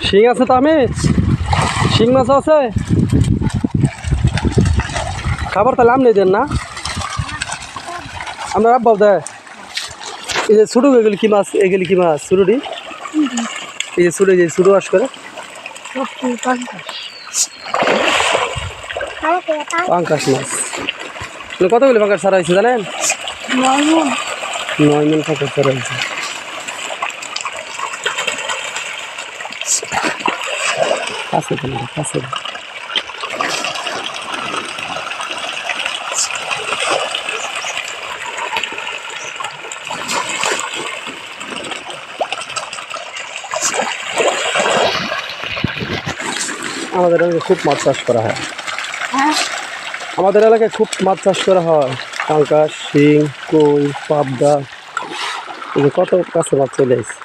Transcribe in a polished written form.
শিং আছে তো আমি শিং মাছ আছে খাবার তাহলে আপনি দেন না আমরা আব্বাও দেয় এই যে ছোটো এগুলি কি মাছ এগুলি কি মাছ ছোটোটি এই যে ছোটো যে ছোটো আস করে পাঙ্কাশ মাছ কতগুলি পাঙ্কাশ ছাড়া হয়েছে জানেন 9 মণ পাঙ্কাশ ছাড়া হয়েছে কাছে কাছে আমাদের এলাকায় খুব মাছ চাষ করা হয় আমাদের এলাকায় খুব মাছ চাষ করা হয় পাঙ্কাশ শিং কই পাবদা এই যে কত কাছে মাছ চলে আসছে